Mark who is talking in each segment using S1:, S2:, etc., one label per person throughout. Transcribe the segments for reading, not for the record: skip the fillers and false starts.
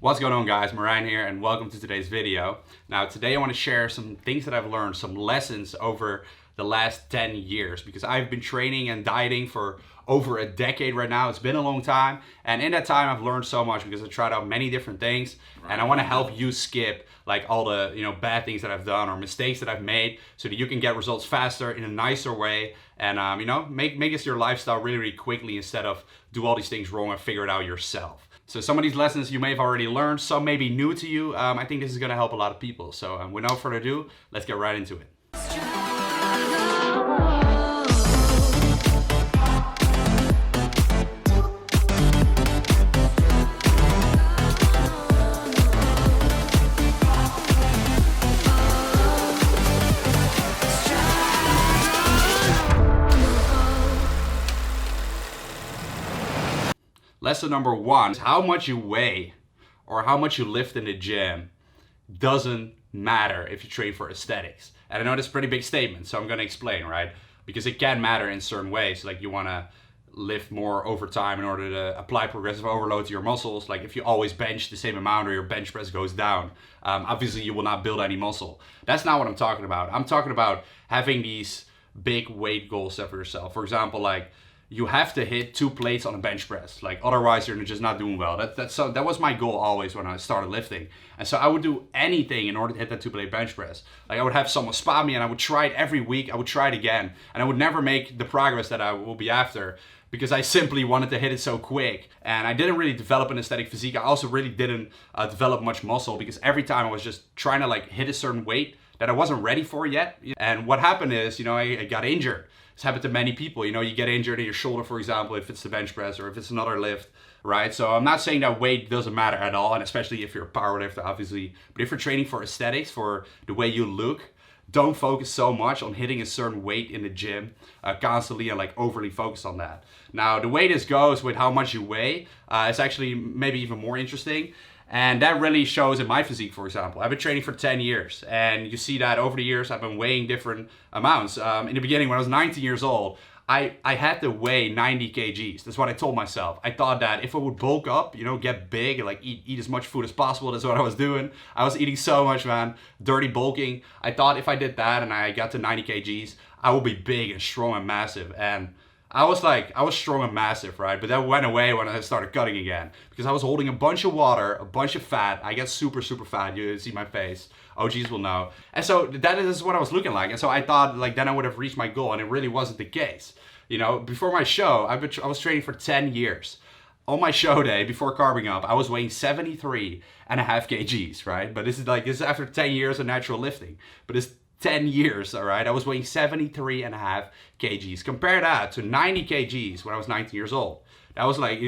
S1: What's going on, guys? Merijn here and welcome to today's video. Now today I want to share some things that I've learned, some lessons over the last 10 years because I've been training and dieting for over a decade right now. It's been a long time, and in that time I've learned so much because I tried out many different things, and I want to help you skip like all the bad things that I've done or mistakes that I've made so that you can get results faster in a nicer way and make this your lifestyle really quickly instead of do all these things wrong and figure it out yourself. So some of these lessons you may have already learned, some may be new to you. I think this is going to help a lot of people. So with no further ado, let's get right into it. Lesson number one is how much you weigh or how much you lift in the gym doesn't matter if you train for aesthetics. And I know that's a pretty big statement, so I'm going to explain, right? Because it can matter in certain ways. Like you want to lift more over time in order to apply progressive overload to your muscles. Like if you always bench the same amount or your bench press goes down, obviously you will not build any muscle. That's not what I'm talking about. I'm talking about having these big weight goals set for yourself. For example, like you have to hit 2 plates on a bench press. Like otherwise you're just not doing well. That was my goal always when I started lifting. And so I would do anything in order to hit that 2-plate bench press. Like I would have someone spot me and I would try it every week. I would try it again. And I would never make the progress that I will be after because I simply wanted to hit it so quick. And I didn't really develop an aesthetic physique. I also really didn't develop much muscle because every time I was just trying to like hit a certain weight that I wasn't ready for yet. And what happened is, I got injured. It's happened to many people. You get injured in your shoulder, for example, if it's the bench press or if it's another lift, right? So I'm not saying that weight doesn't matter at all, and especially if you're a powerlifter, obviously. But if you're training for aesthetics, for the way you look, don't focus so much on hitting a certain weight in the gym constantly and like overly focus on that. Now, the way this goes with how much you weigh is actually maybe even more interesting. And that really shows in my physique, for example. I've been training for 10 years, and you see that over the years I've been weighing different amounts. In the beginning, when I was 19 years old, I had to weigh 90 kgs. That's what I told myself. I thought that if I would bulk up, get big, and like eat as much food as possible, that's what I was doing. I was eating so much, man. Dirty bulking. I thought if I did that and I got to 90 kgs, I would be big and strong and massive. And I was strong and massive, right? But that went away when I started cutting again because I was holding a bunch of water, a bunch of fat. I get super, super fat. You see my face. OGs will know. And so that is what I was looking like. And so I thought like then I would have reached my goal, and it really wasn't the case. Before my show, I was training for 10 years. On my show day, before carbing up, I was weighing 73.5 kgs, right? But this is after 10 years of natural lifting. But it's 10 years, all right? I was weighing 73.5 kgs. Compare that to 90 kgs when I was 19 years old. That was like,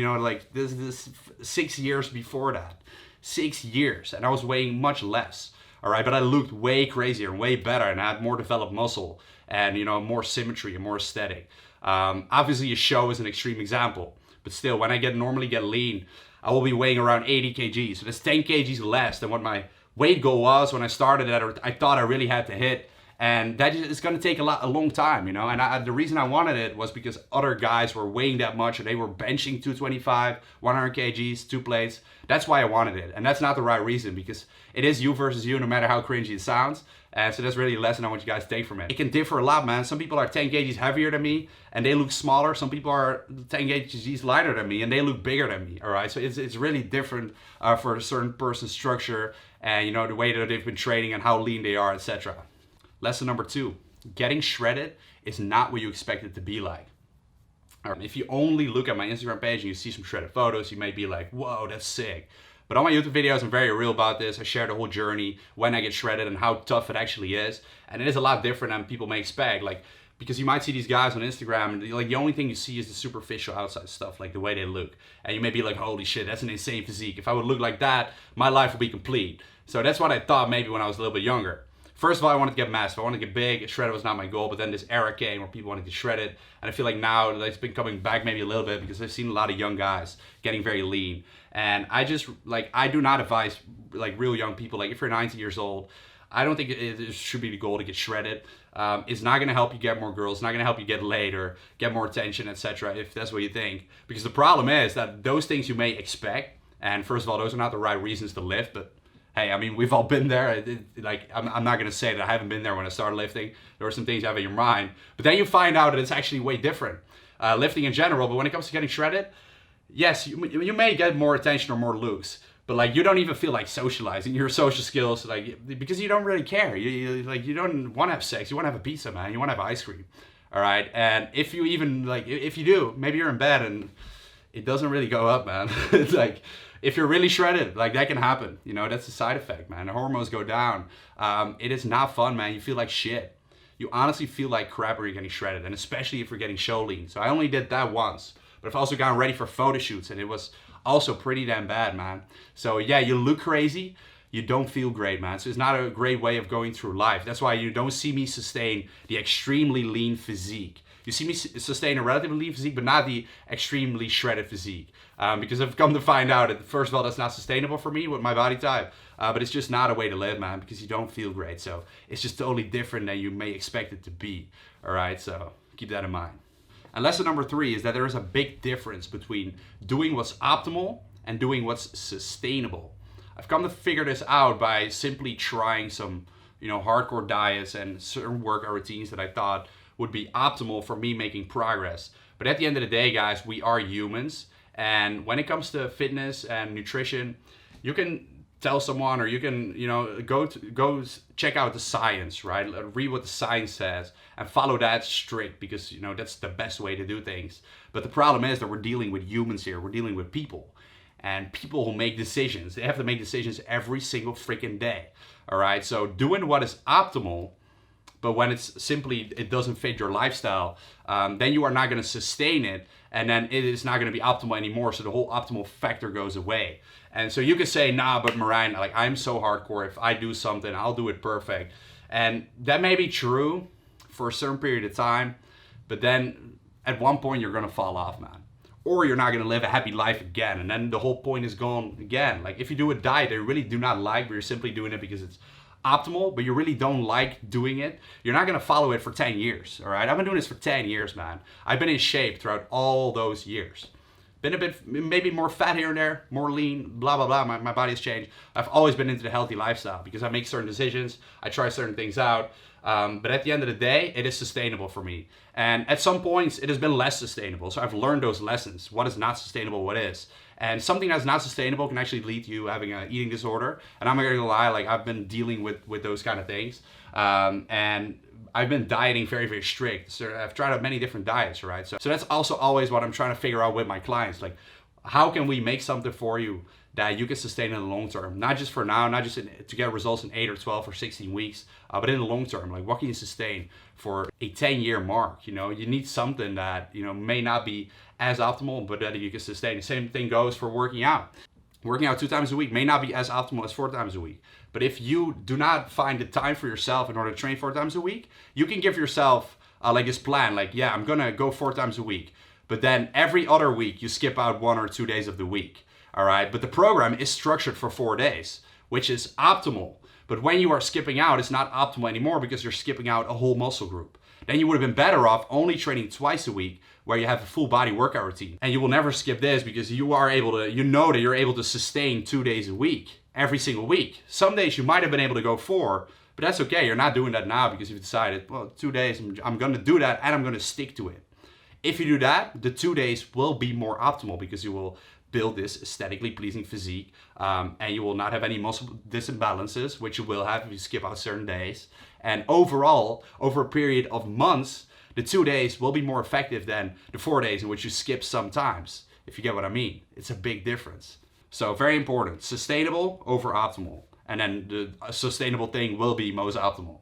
S1: this 6 years before that. 6 years, and I was weighing much less, all right? But I looked way crazier and way better, and I had more developed muscle and, more symmetry and more aesthetic. Obviously, a show is an extreme example, but still, when I normally get lean, I will be weighing around 80 kgs. So that's 10 kgs less than what my weight goal was when I started that, or I thought I really had to hit. And that is going to take a long time, and the reason I wanted it was because other guys were weighing that much, and they were benching 225, 100 kgs, 2 plates. That's why I wanted it. And that's not the right reason, because it is you versus you, no matter how cringy it sounds. And so that's really a lesson I want you guys to take from it. It can differ a lot, man. Some people are 10 kgs heavier than me and they look smaller. Some people are 10 kgs lighter than me and they look bigger than me, all right? So it's really different for a certain person's structure and, the way that they've been training and how lean they are, etc. Lesson number 2, getting shredded is not what you expect it to be like. If you only look at my Instagram page and you see some shredded photos, you may be like, whoa, that's sick. But on my YouTube videos, I'm very real about this. I share the whole journey, when I get shredded and how tough it actually is. And it is a lot different than people may expect. Because you might see these guys on Instagram and the only thing you see is the superficial outside stuff, like the way they look. And you may be like, holy shit, that's an insane physique. If I would look like that, my life would be complete. So that's what I thought maybe when I was a little bit younger. First of all, I wanted to get massive. I wanted to get big. Shredded was not my goal, but then this era came where people wanted to get shredded. And I feel like now it's been coming back maybe a little bit because I've seen a lot of young guys getting very lean. And I do not advise real young people, if you're 19 years old, I don't think it should be the goal to get shredded. It's not going to help you get more girls. It's not going to help you get laid or get more attention, etc. if that's what you think. Because the problem is that those things you may expect And first of all, those are not the right reasons to lift, but hey, I mean, we've all been there. I'm not going to say that I haven't been there when I started lifting. There were some things you have in your mind, but then you find out that it's actually way different. Lifting in general, but when it comes to getting shredded, yes, you may get more attention or more looks, but like you don't even feel like socializing your social skills, like because you don't really care. You don't want to have sex. You want to have a pizza, man. You want to have ice cream. All right, and if you even if you do, maybe you're in bed and it doesn't really go up, man. It's like if you're really shredded, like that can happen. You know, that's a side effect, man. The hormones go down. It is not fun, man. You feel like shit. You honestly feel like crap when you're getting shredded, and especially if you're getting show lean. So I only did that once, but I've also gotten ready for photo shoots, and it was also pretty damn bad, man. So yeah, you look crazy. You don't feel great, man. So it's not a great way of going through life. That's why you don't see me sustain the extremely lean physique. You see me sustain a relatively lean physique, but not the extremely shredded physique. Because I've come to find out that, first of all, that's not sustainable for me with my body type. But it's just not a way to live, man, because you don't feel great. So it's just totally different than you may expect it to be. All right, so keep that in mind. And lesson number 3 is that there is a big difference between doing what's optimal and doing what's sustainable. I've come to figure this out by simply trying some, hardcore diets and certain workout routines that I thought would be optimal for me making progress. But at the end of the day, guys, we are humans. And when it comes to fitness and nutrition, you can tell someone, or you can, go check out the science, right? Read what the science says and follow that strict, because, that's the best way to do things. But the problem is that we're dealing with humans here. We're dealing with people. And people who make decisions, they have to make decisions every single freaking day. All right, so doing what is optimal, but when it doesn't fit your lifestyle, then you are not going to sustain it, and then it is not going to be optimal anymore. So the whole optimal factor goes away. And so you could say, nah, but Merijn, like I'm so hardcore. If I do something, I'll do it perfect. And that may be true for a certain period of time, but then at one point you're going to fall off, man. Or you're not going to live a happy life again, and then the whole point is gone again. Like if you do a diet that you really do not like, but you're simply doing it because it's optimal, but you really don't like doing it, you're not going to follow it for 10 years, all right? I've been doing this for 10 years, man. I've been in shape throughout all those years. Been a bit, maybe more fat here and there, more lean, blah, blah, blah. My body has changed. I've always been into the healthy lifestyle because I make certain decisions. I try certain things out. But at the end of the day, it is sustainable for me. And at some points, it has been less sustainable. So I've learned those lessons. What is not sustainable, what is. And something that's not sustainable can actually lead to you having an eating disorder. And I'm not gonna lie, like I've been dealing with those kind of things. And I've been dieting very, very strict. So I've tried out many different diets, right? So that's also always what I'm trying to figure out with my clients. Like, how can we make something for you that you can sustain in the long term? Not just for now, not just to get results in 8 or 12 or 16 weeks, but in the long term. Like, what can you sustain for a 10-year mark? You need something that, may not be as optimal, but that you can sustain. The same thing goes for working out. Working out 2 times a week may not be as optimal as 4 times a week. But if you do not find the time for yourself in order to train 4 times a week, you can give yourself like this plan, like, yeah, I'm gonna go 4 times a week. But then every other week you skip out 1 or 2 days of the week. All right, but the program is structured for 4 days, which is optimal. But when you are skipping out, it's not optimal anymore because you're skipping out a whole muscle group. Then you would have been better off only training twice a week where you have a full body workout routine. And you will never skip this because you are able to, that you're able to sustain 2 days a week, every single week. Some days you might have been able to go 4, but that's okay. You're not doing that now because you've decided, well, 2 days, I'm gonna do that and I'm gonna stick to it. If you do that, the 2 days will be more optimal because you will build this aesthetically pleasing physique, and you will not have any muscle disimbalances, which you will have if you skip out certain days. And overall, over a period of months, the 2 days will be more effective than the 4 days in which you skip sometimes, if you get what I mean. It's a big difference. So very important, sustainable over optimal. And then the sustainable thing will be most optimal.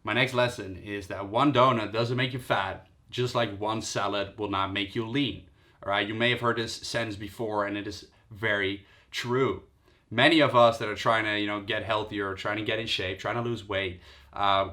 S1: My next lesson is that 1 donut doesn't make you fat, just like 1 salad will not make you lean. All right, you may have heard this sentence before, and it is very true. Many of us that are trying to, get healthier, trying to get in shape, trying to lose weight,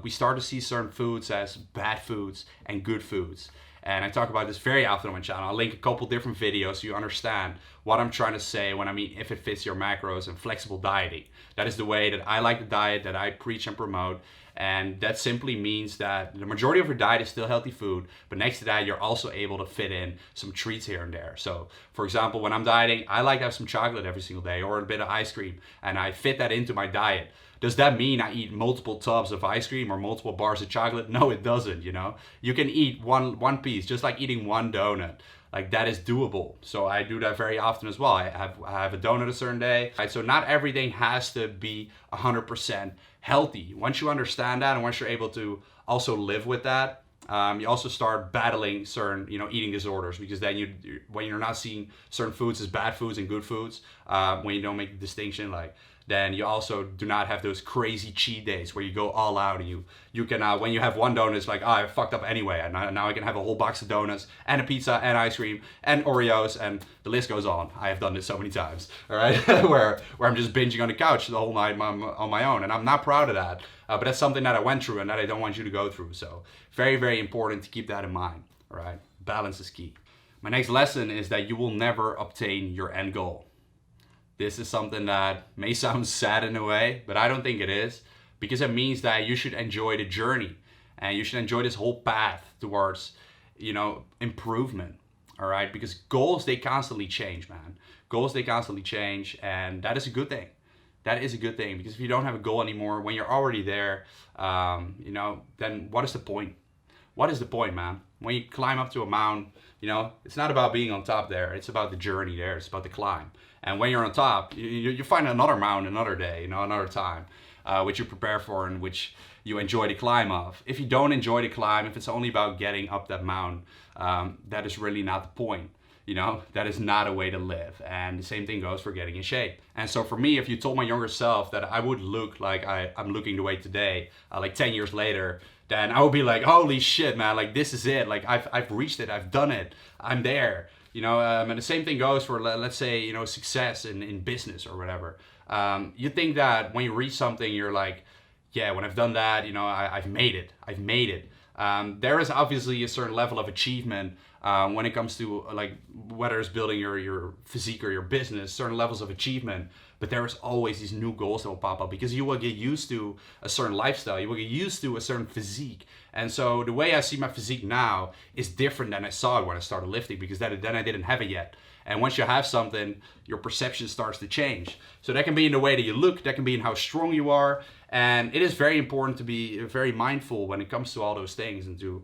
S1: we start to see certain foods as bad foods and good foods. And I talk about this very often on my channel. I'll link a couple different videos so you understand what I'm trying to say when I mean if it fits your macros and flexible dieting. That is the way that I like the diet that I preach and promote. And that simply means that the majority of your diet is still healthy food, but next to that, you're also able to fit in some treats here and there. So, for example, when I'm dieting, I like to have some chocolate every single day or a bit of ice cream, and I fit that into my diet. Does that mean I eat multiple tubs of ice cream or multiple bars of chocolate? No, it doesn't, you know. You can eat one piece, just like eating one donut. Like, that is doable. So I do that very often as well. I have a donut a certain day. Right? So not everything has to be 100% healthy. Once you understand that, and once you're able to also live with that, you also start battling certain, eating disorders, because then when you're not seeing certain foods as bad foods and good foods, when you don't make the distinction, then you also do not have those crazy cheat days where you go all out and you can, when you have one donut, it's like, oh, I fucked up anyway. And now I can have a whole box of donuts and a pizza and ice cream and Oreos, and the list goes on. I have done this so many times, all right? where I'm just binging on the couch the whole night on my own. And I'm not proud of that, but that's something that I went through and that I don't want you to go through. So very, very important to keep that in mind, all right? Balance is key. My next lesson is that you will never obtain your end goal. This is something that may sound sad in a way, but I don't think it is, because it means that you should enjoy the journey and you should enjoy this whole path towards, improvement. All right. Because goals, they constantly change, man. Goals, they constantly change. And that is a good thing. That is a good thing, because if you don't have a goal anymore, when you're already there, then what is the point? What is the point, man? When you climb up to a mountain, it's not about being on top there. It's about the journey there. It's about the climb. And when you're on top, you find another mountain another day, another time, which you prepare for and which you enjoy the climb of. If you don't enjoy the climb, if it's only about getting up that mountain, that is really not the point. That is not a way to live. And the same thing goes for getting in shape. And so for me, if you told my younger self that I would look like I'm looking the way today, like 10 years later, then I would be like, holy shit, man, like this is it. Like I've reached it. I've done it. I'm there. And the same thing goes for, let's say, success in business or whatever. You think that when you reach something, you're like, yeah, when I've done that, I've made it. I've made it. There is obviously a certain level of achievement when it comes to whether it's building your physique or your business, certain levels of achievement. But there is always these new goals that will pop up, because you will get used to a certain lifestyle. You will get used to a certain physique. And so the way I see my physique now is different than I saw it when I started lifting, because then I didn't have it yet. And once you have something, your perception starts to change. So that can be in the way that you look, that can be in how strong you are. And it is very important to be very mindful when it comes to all those things and to,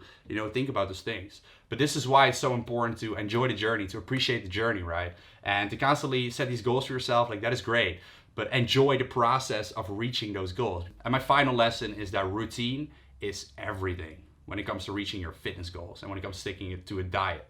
S1: think about those things. But this is why it's so important to enjoy the journey, to appreciate the journey, right? And to constantly set these goals for yourself, that is great. But enjoy the process of reaching those goals. And my final lesson is that routine is everything when it comes to reaching your fitness goals and when it comes to sticking to a diet.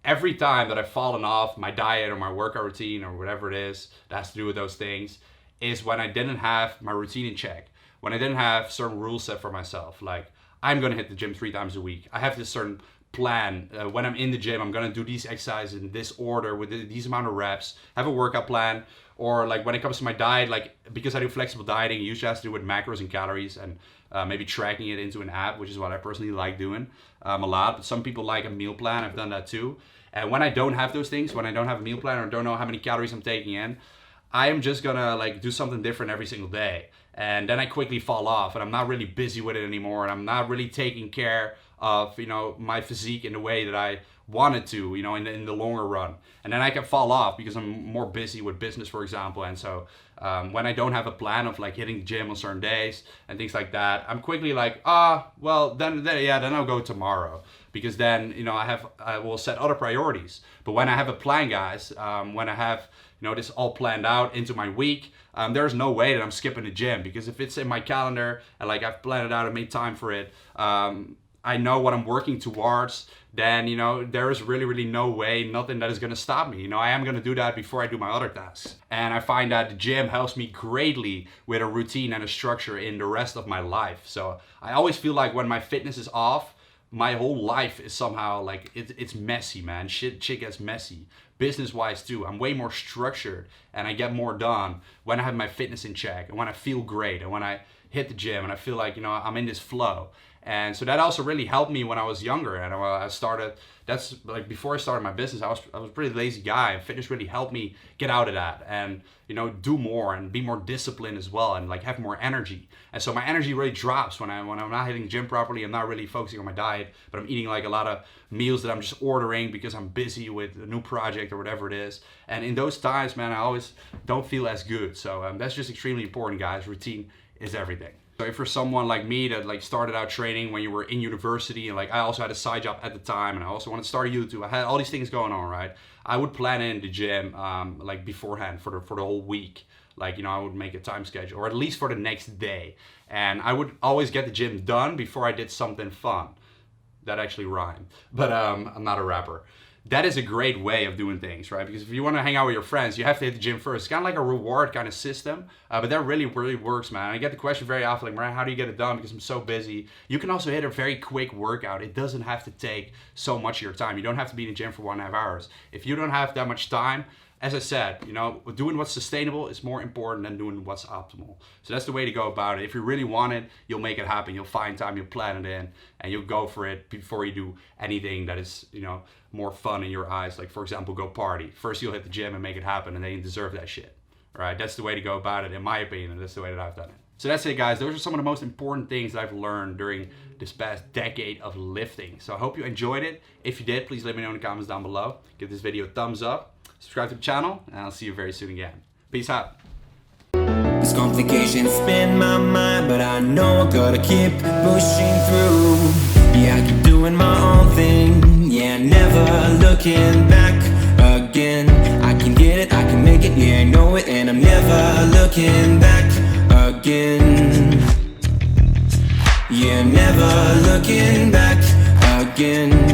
S1: Every time that I've fallen off my diet or my workout routine or whatever it is that has to do with those things is when I didn't have my routine in check, when I didn't have certain rules set for myself, like I'm going to hit the gym 3 times a week. I have this certain plan. When I'm in the gym, I'm going to do these exercises in this order with these amount of reps, have a workout plan. Or when it comes to my diet, because I do flexible dieting, it usually has to do with macros and calories and maybe tracking it into an app, which is what I personally like doing a lot. But some people like a meal plan. I've done that too. And when I don't have those things, when I don't have a meal plan or don't know how many calories I'm taking in, I am just gonna do something different every single day. And then I quickly fall off and I'm not really busy with it anymore. And I'm not really taking care of, my physique in the way that I wanted to, in the longer run. And then I can fall off because I'm more busy with business, for example. And so when I don't have a plan of hitting the gym on certain days and things like that, I'm quickly then I'll go tomorrow, because then, I will set other priorities. But when I have a plan, guys, when I have, this all planned out into my week, there's no way that I'm skipping the gym, because if it's in my calendar and I've planned it out and made time for it, I know what I'm working towards, then, there is really, really no way, nothing that is going to stop me. I am going to do that before I do my other tasks. And I find that the gym helps me greatly with a routine and a structure in the rest of my life. So I always feel like when my fitness is off, my whole life is somehow it's messy, man. Shit gets messy. Business-wise too, I'm way more structured and I get more done when I have my fitness in check and when I feel great and when I hit the gym and I feel like, I'm in this flow. And so that also really helped me when I was younger. And I started, that's like before I started my business, I was a pretty lazy guy, and fitness really helped me get out of that and, you know, do more and be more disciplined as well, and like have more energy. And so my energy really drops when I'm not hitting the gym properly. I'm not really focusing on my diet, but I'm eating like a lot of meals that I'm just ordering because I'm busy with a new project or whatever it is. And in those times, man, I always don't feel as good. So that's just extremely important, guys. Routine is everything. So if you're someone like me that like started out training when you were in university, and like I also had a side job at the time, and I also wanted to start YouTube, I had all these things going on, right? I would plan in the gym like beforehand for the whole week. Like, you know, I would make a time schedule, or at least for the next day. And I would always get the gym done before I did something fun. That actually rhymed, but I'm not a rapper. That is a great way of doing things, right? Because if you want to hang out with your friends, you have to hit the gym first. It's kind of like a reward kind of system, but that really works, man. I get the question very often, like, Merijn, how do you get it done? Because I'm so busy. You can also hit a very quick workout. It doesn't have to take so much of your time. You don't have to be in the gym for 1.5 hours. If you don't have that much time, as I said, you know, doing what's sustainable is more important than doing what's optimal. So that's the way to go about it. If you really want it, you'll make it happen. You'll find time, you'll plan it in, and you'll go for it before you do anything that is, you know, more fun in your eyes. Like, for example, go party. First, you'll hit the gym and make it happen, and then you deserve that shit. All right, that's the way to go about it, in my opinion, and that's the way that I've done it. So that's it, guys. Those are some of the most important things that I've learned during this past decade of lifting. So I hope you enjoyed it. If you did, please let me know in the comments down below. Give this video a thumbs up. Subscribe to the channel, and I'll see you very soon again. Peace out.
S2: This complications spin my mind, but I know I gotta keep pushing through. Yeah, I keep doing my own thing. Yeah, never looking back again. I can get it, I can make it, yeah, I know it, and I'm never looking back again. Yeah, never looking back again.